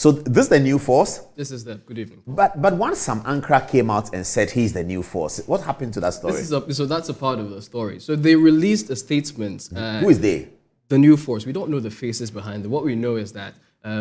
So this is the new force? This is the, good evening. But once Sam Ankara came out and said he's the new force, what happened to that story? So that's a part of the story. So they released a statement. Who is they? The new force. We don't know the faces behind it. What we know is that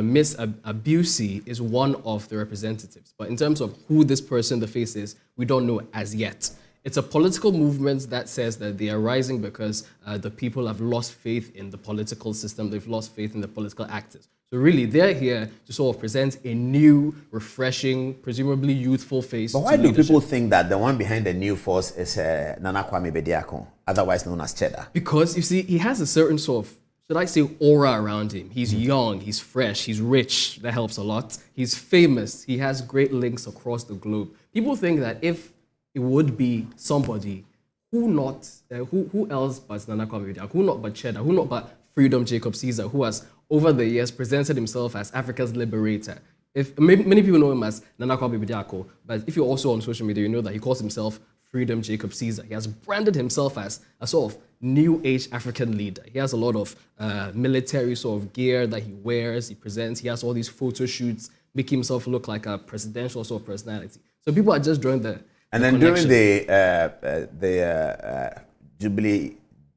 Miss Abbuisi is one of the representatives. But in terms of who this person, the face is, we don't know as yet. It's a political movement that says that they are rising because the people have lost faith in the political system. They've lost faith in the political actors. So really, they're here to sort of present a new, refreshing, presumably youthful face. But why do people think that the one behind the new force is Nana Kwame Bediako, otherwise known as Cheddar? Because, you see, he has a certain sort of, should I say, aura around him. He's young, he's fresh, he's rich. That helps a lot. He's famous. He has great links across the globe. People think that if it would be somebody, who else but Nana Kwame Bediako, who not but Cheddar, who not but Freedom Jacob Caesar, who has over the years presented himself as Africa's liberator. Many people know him as Nana Kwame Bediako, but if you're also on social media, you know that he calls himself Freedom Jacob Caesar. He has branded himself as a sort of new age African leader. He has a lot of military sort of gear that he wears, he presents. He has all these photo shoots, making himself look like a presidential sort of personality. So people are just drawing the then connection. During the Jubilee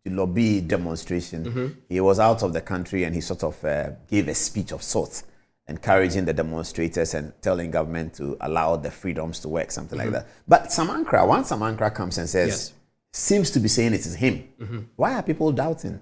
lobby demonstration, he was out of the country and he sort of gave a speech of sorts, encouraging the demonstrators and telling government to allow the freedoms to work, something like that. But once Sam Ankara comes and says, seems to be saying it is him, why are people doubting?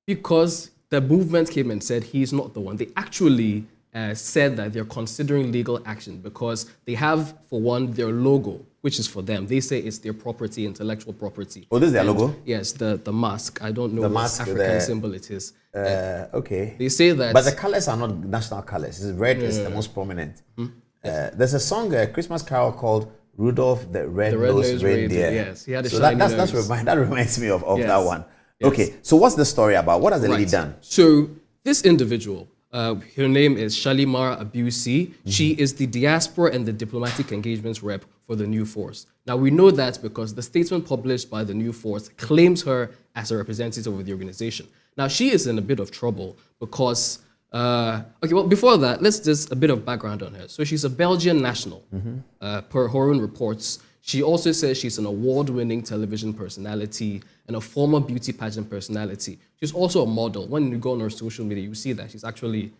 Because the movement came and said he's not the one. They actually said that they're considering legal action because they have, for one, their logo, which is for them. They say it's their property, intellectual property. Oh, this is their logo? Yes, the mask. I don't know what African symbol it is. Okay. They say that... But the colors are not national colors. Red is the most prominent. There's a song, a Christmas carol called Rudolph the Red-Nosed Reindeer. Yes, he had a so shiny that reminds me of that one. Yes. Okay, so what's the story about? What has the lady done? So this individual, her name is Shalima Abbuisi. She is the diaspora and the diplomatic engagements rep for the new force. Now, we know that because the statement published by the new force claims her as a representative of the organization. Now, she is in a bit of trouble because, before that, let's just a bit of background on her. So she's a Belgian national, per her own reports. She also says she's an award-winning television personality and a former beauty pageant personality. She's also a model. When you go on her social media, you see that she's actually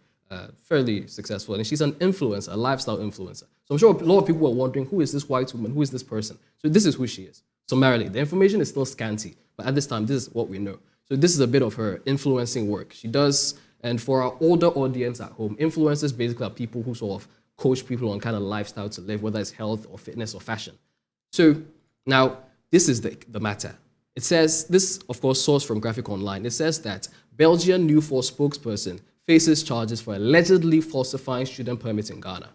fairly successful. And she's an influencer, a lifestyle influencer. So I'm sure a lot of people are wondering, who is this white woman? Who is this person? So this is who she is. Summarily, the information is still scanty. But at this time, this is what we know. So this is a bit of her influencing work. She does, and for our older audience at home, influencers basically are people who sort of coach people on kind of lifestyle to live, whether it's health or fitness or fashion. So now, this is the matter. It says, this, of course, sourced from Graphic Online. It says that Belgian New Force spokesperson faces charges for allegedly falsifying student permits in Ghana.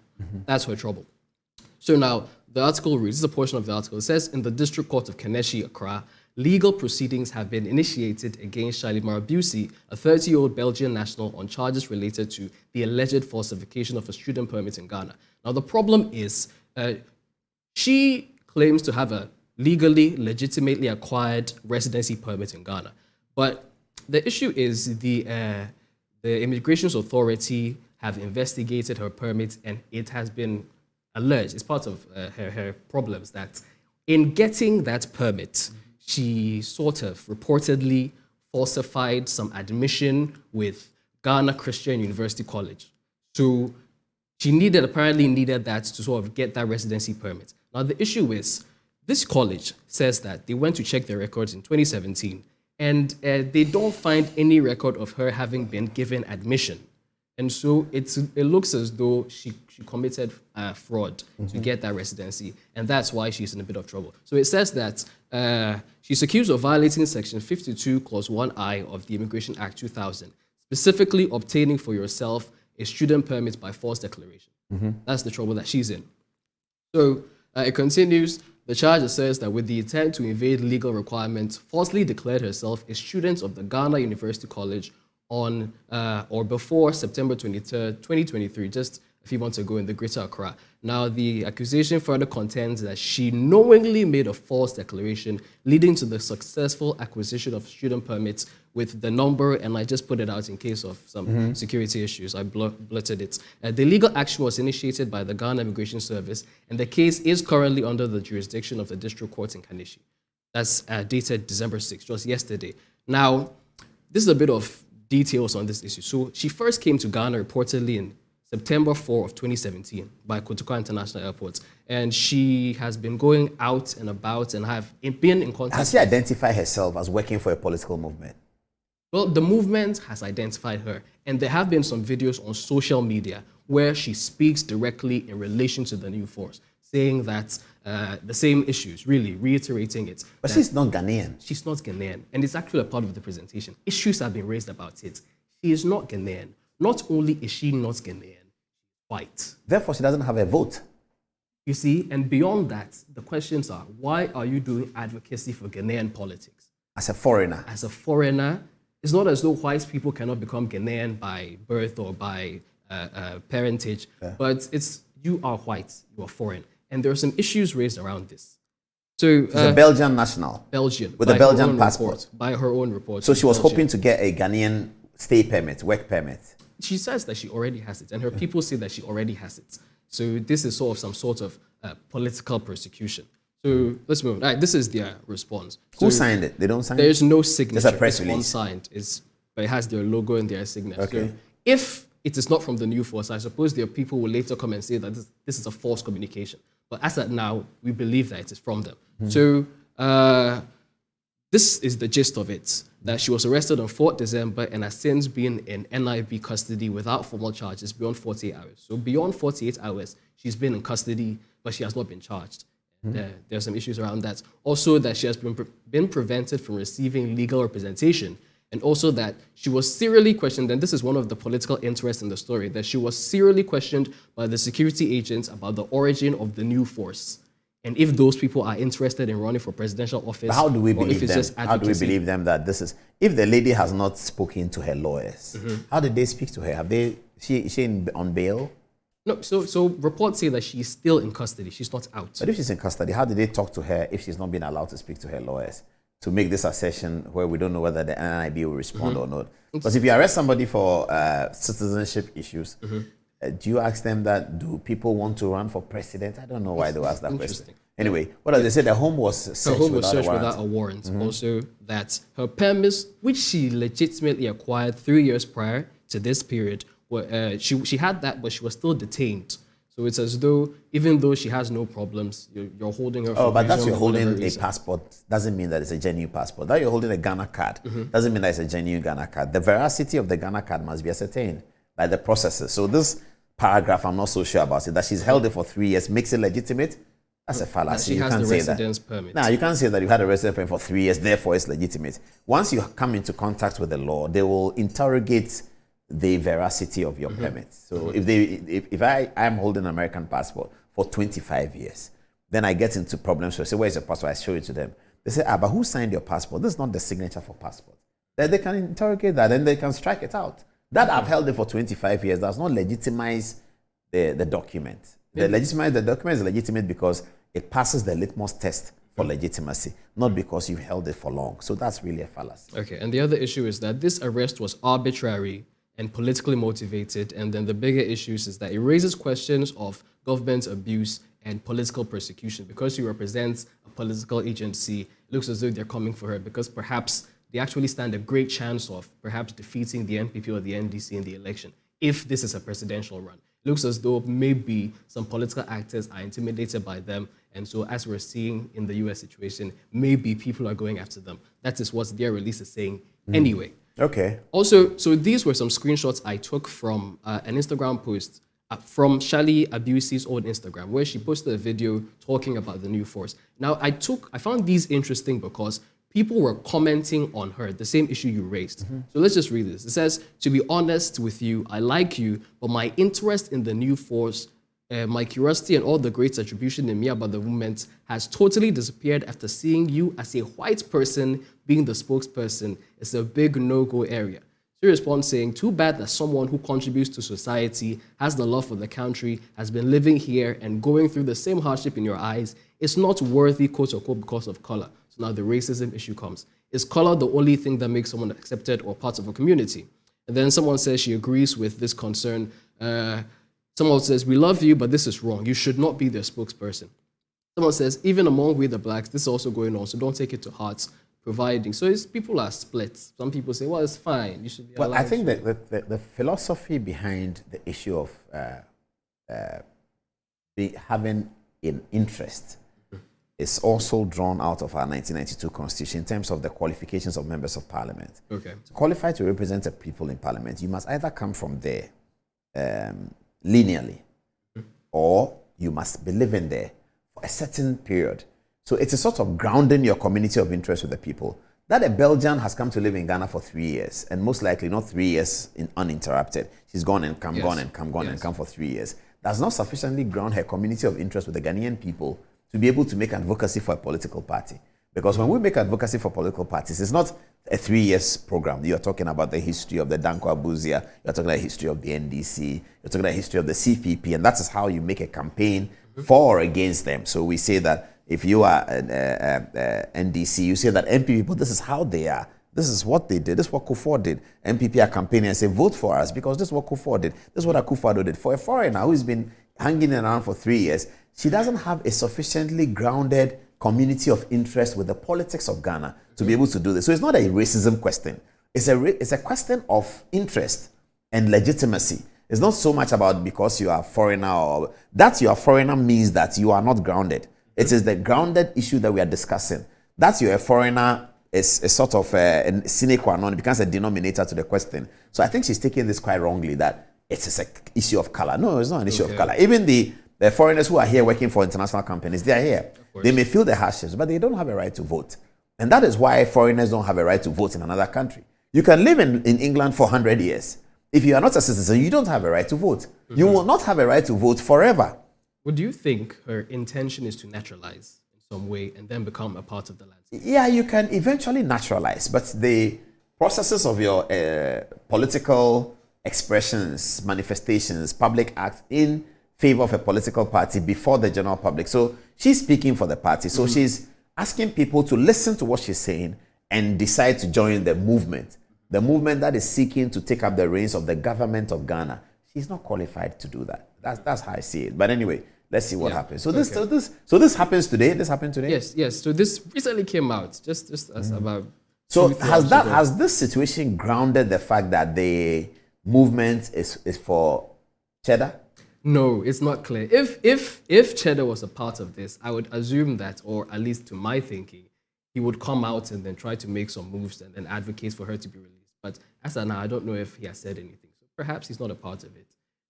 That's her trouble. So now, the article reads, this is a portion of the article. It says, in the District Court of Keneshi, Accra, legal proceedings have been initiated against Shalima Abbuisi, a 30-year-old Belgian national, on charges related to the alleged falsification of a student permit in Ghana. Now, the problem is, she claims to have a legally, legitimately acquired residency permit in Ghana. But the issue is the Immigration Authority have investigated her permit, and it has been alleged, it's part of her problems, that in getting that permit, she sort of reportedly falsified some admission with Ghana Christian University College. So she apparently needed that to sort of get that residency permit. Now, the issue is, this college says that they went to check their records in 2017, and they don't find any record of her having been given admission. And so it looks as though she committed fraud to get that residency, and that's why she's in a bit of trouble. So it says that she's accused of violating Section 52, Clause 1I of the Immigration Act 2000, specifically obtaining for yourself a student permit by false declaration. That's the trouble that she's in. So it continues. The charge says that with the intent to evade legal requirements, falsely declared herself a student of the Ghana University College on or before September 23rd, 2023, just a few months ago in the Greater Accra. Now, the accusation further contends that she knowingly made a false declaration, leading to the successful acquisition of student permits with the number, and I just put it out in case of some security issues. I blurted it. The legal action was initiated by the Ghana Immigration Service, and the case is currently under the jurisdiction of the District Court in Kaneshie. That's dated December 6th, just yesterday. Now, this is a bit of details on this issue. So she first came to Ghana reportedly in September 4 of 2017 by Kotoka International Airport. And she has been going out and about and have been in contact. Has she identified herself as working for a political movement? Well, the movement has identified her. And there have been some videos on social media where she speaks directly in relation to the new force, saying that the same issues, really reiterating it. But she's not Ghanaian. She's not Ghanaian. And it's actually a part of the presentation. Issues have been raised about it. She is not Ghanaian. Not only is she not Ghanaian, white. Therefore, she doesn't have a vote. You see, and beyond that, the questions are, why are you doing advocacy for Ghanaian politics? As a foreigner. As a foreigner, it's not as though white people cannot become Ghanaian by birth or by parentage, but it's you are white, you are foreign. And there are some issues raised around this. So she's a Belgian national. Belgian. With a Belgian passport. By her own report. So she was Belgian. hoping to get a Ghanaian stay permit, work permit. She says that she already has it, and her people say that she already has it. So this is sort of some sort of political persecution. So let's move on. All right, this is their response. Who signed it? They don't sign it? There's no signature. There's a press release. release. Unsigned, but it has their logo and their signature. Okay. So if it is not from the new force, I suppose their people will later come and say that this is a false communication. But as at now, we believe that it is from them. So this is the gist of it, that she was arrested on 4th December and has since been in NIB custody without formal charges beyond 48 hours. So beyond 48 hours, she's been in custody, but she has not been charged. There are some issues around that. Also, that she has been prevented from receiving legal representation, and also that she was serially questioned, and this is one of the political interests in the story, that she was serially questioned by the security agents about the origin of the new force. And if those people are interested in running for presidential office, but how do we or if believe it's them? just How do we advocacy. believe them that this is? If the lady has not spoken to her lawyers, how did they speak to her? Have they? She on bail? No, so reports say that she's still in custody. She's not out. But if she's in custody, how did they talk to her if she's not been allowed to speak to her lawyers to make this assertion where we don't know whether the NIB will respond or not? Because if you arrest somebody for citizenship issues, do you ask them that, do people want to run for president? I don't know why they ask that question. Anyway, what does they say? The home was searched without a warrant. Also, that her permits, which she legitimately acquired 3 years prior to this period, she had that, but she was still detained. So it's as though, even though she has no problems, you're holding her for but that's you're for whatever holding a reason. passport doesn't mean that it's a genuine passport. That you're holding a Ghana card doesn't mean that it's a genuine Ghana card. The veracity of the Ghana card must be ascertained by the processes. So this paragraph, I'm not so sure about it. That she's held it for 3 years makes it legitimate. That's a fallacy. She You has can't the say residence that. permit. No, you can't say that you had a residence permit for 3 years, therefore it's legitimate. Once you come into contact with the law, they will interrogate the veracity of your permit. So if I am holding an American passport for 25 years, then I get into problems. So I say, where's your passport? I show it to them. They say, but who signed your passport? This is not the signature for passport. Then they can interrogate that and they can strike it out. That I've held it for 25 years does not legitimize the document. The document is legitimate because it passes the litmus test for legitimacy, not because you've held it for long. So that's really a fallacy. Okay, and the other issue is that this arrest was arbitrary and politically motivated, and then the bigger issues is that it raises questions of government abuse and political persecution. Because she represents a political agency, it looks as though they're coming for her because perhaps they actually stand a great chance of perhaps defeating the NPP or the NDC in the election if this is a presidential run. It looks as though maybe some political actors are intimidated by them, and so as we're seeing in the US situation, maybe people are going after them. That is what their release is saying anyway. Okay. Also, so these were some screenshots I took from an Instagram post from Shalima Abbuisi's own Instagram, where she posted a video talking about the new force. Now, I found these interesting because people were commenting on her, the same issue you raised. So let's just read this. It says, to be honest with you, I like you, but my interest in the new force, my curiosity and all the great attribution in me about the movement has totally disappeared after seeing you as a white person being the spokesperson. It's a big no-go area. She responds saying, "Too bad that someone who contributes to society, has the love for the country, has been living here and going through the same hardship in your eyes, is not worthy, quote unquote, because of color." So now the racism issue comes. Is color the only thing that makes someone accepted or part of a community? And then someone says she agrees with this concern. Someone says, "We love you, but this is wrong. You should not be their spokesperson." Someone says, "Even among we the blacks, this is also going on, so don't take it to heart." Providing. So people are split. Some people say, "Well, it's fine. You should be allowed." Well, I think that the philosophy behind the issue of having an interest is also drawn out of our 1992 Constitution in terms of the qualifications of members of Parliament. Okay. To qualify to represent a people in Parliament, you must either come from there linearly, or you must be living there for a certain period. So it's a sort of grounding your community of interest with the people. That a Belgian has come to live in Ghana for 3 years, and most likely not 3 years uninterrupted. She's gone and come, gone and come, gone and come for 3 years. Does not sufficiently ground her community of interest with the Ghanaian people to be able to make advocacy for a political party. Because when we make advocacy for political parties, it's not a 3 years program. You're talking about the history of the Adom-Otchere, you're talking about the history of the NDC, you're talking about the history of the CPP, and that is how you make a campaign for or against them. So we say that if you are an NDC, you say that MPP people, this is how they are. This is what they did. This is what Kufuor did. MPP are campaigning and say, vote for us because this is what Kufuor did. This is what Akufo-Addo did. For a foreigner who's been hanging around for 3 years, she doesn't have a sufficiently grounded community of interest with the politics of Ghana to be able to do this. So it's not a racism question. It's a question of interest and legitimacy. It's not so much about because you are a foreigner or that you are a foreigner means that you are not grounded. It is the grounded issue that we are discussing. That you're a foreigner is a sort of a sine qua non. It becomes a denominator to the question. So I think she's taking this quite wrongly, that it's an issue of color. No, it's not an issue of color. Even the foreigners who are here working for international companies, they are here. They may feel the hardships, but they don't have a right to vote. And that is why foreigners don't have a right to vote in another country. You can live in England for 100 years. If you are not a citizen, you don't have a right to vote. You will not have a right to vote forever. Would you think her intention is to naturalize in some way and then become a part of the landscape? Yeah, you can eventually naturalize, but the processes of your political expressions, manifestations, public acts in favor of a political party before the general public. So she's speaking for the party. So she's asking people to listen to what she's saying and decide to join the movement that is seeking to take up the reins of the government of Ghana. She's not qualified to do that. That's how I see it. But anyway, let's see what happens. So this happens today. This happened today. Yes. So this recently came out, just as about. So has this situation grounded the fact that the movement is for Cheddar? No, it's not clear. If Cheddar was a part of this, I would assume that, or at least to my thinking, he would come out and then try to make some moves and then advocate for her to be released. But as of now, I don't know if he has said anything. So perhaps he's not a part of it.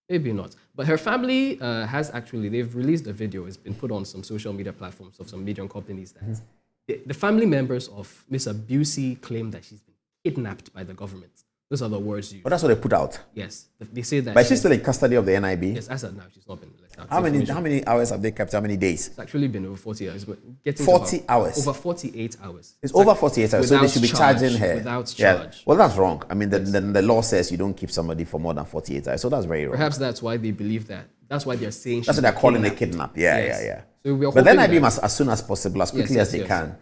Maybe not. But her family they've released a video. It's been put on some social media platforms of some media companies that the family members of Miss Abbuisi claim that she's been kidnapped by the government. Those are the words used. But that's what they put out. Yes. They say that. But she's still in custody of the NIB? Yes, as of now, she's not been let out. How many hours have they kept? How many days? It's actually been over 40 hours. But 40 hours? Over 48 hours. It's over 48 hours, so they should be charging her. Without charge. Yeah. Well, that's wrong. I mean, the law says you don't keep somebody for more than 48 hours, so that's very wrong. Perhaps that's why they believe that. That's why they're saying that's what they're calling a kidnap. Yeah. So but then NIB must, as soon as possible, as quickly as they can,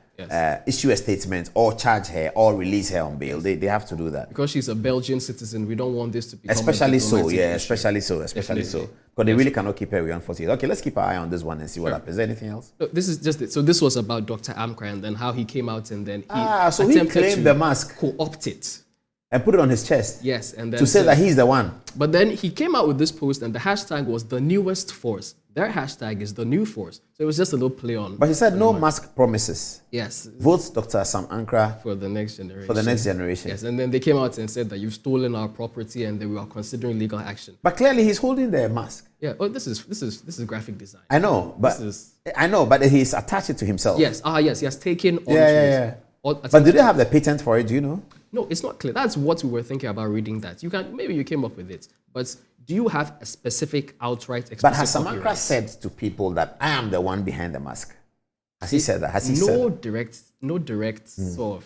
issue a statement or charge her or release her on bail. They have to do that. Because she's a Belgian citizen, we don't want this to become especially so. Because they really cannot keep her beyond 48. Okay, let's keep our eye on this one and see what happens. Is there anything else? No, this is just it. So this was about Dr. Adom-Otchere and then how he came out and then he claimed the mask, co-opt it. And put it on his chest. Yes, and then to say that he's the one. But then he came out with this post, and the hashtag was the newest force. Their hashtag is the new force. So it was just a little play on. But he said no mask promises. Yes. Vote Dr. Adom-Otchere for the next generation. For the next generation. Yes, and then they came out and said that you've stolen our property and that we are considering legal action. But clearly he's holding the mask. Yeah. Oh, this is graphic design. I know, but he's attached it to himself. Yes. Yes. He has taken on. Yeah. But do they have the patent for it? Do you know? No, it's not clear. That's what we were thinking about reading that. Maybe you came up with it. But do you have a specific outright explicit? But has Adom-Otchere said to people that I am the one behind the mask? Has he said that? Has he said that? No direct sort of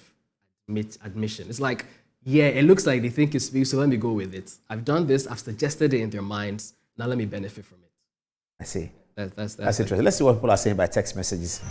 admission. It's like yeah, it looks like they think it's me, so let me go with it. I've done this, I've suggested it in their minds, now let me benefit from it. I see. That's Interesting. Let's see what people are saying by text messages.